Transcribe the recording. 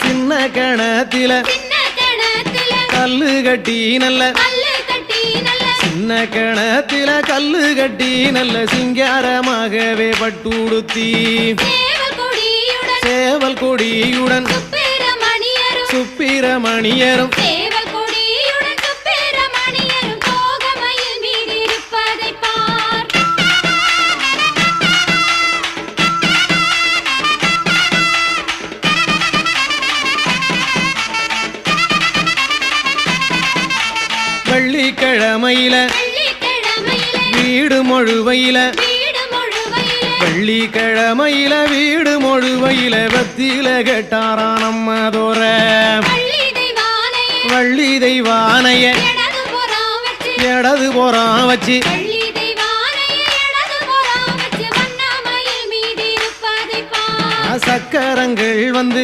சின்ன கணத்தில கல்லு கட்டி நல்ல சின்ன கணத்தில கல்லு கட்டி நல்ல சிங்காரமாகவே பட்டுடுத்தி சேவல் கொடியுடன் சுப்பிரமணியரும் வெள்ளிக்கிழமையில வீடு மொழுவையில வெள்ளிக்கிழமையில வீடு மொழுவையில பத்தியில கேட்டாராம் நம்ம தோற வள்ளி தெய்வானைய இடது போறான் வச்சு சக்கரங்கள் வந்து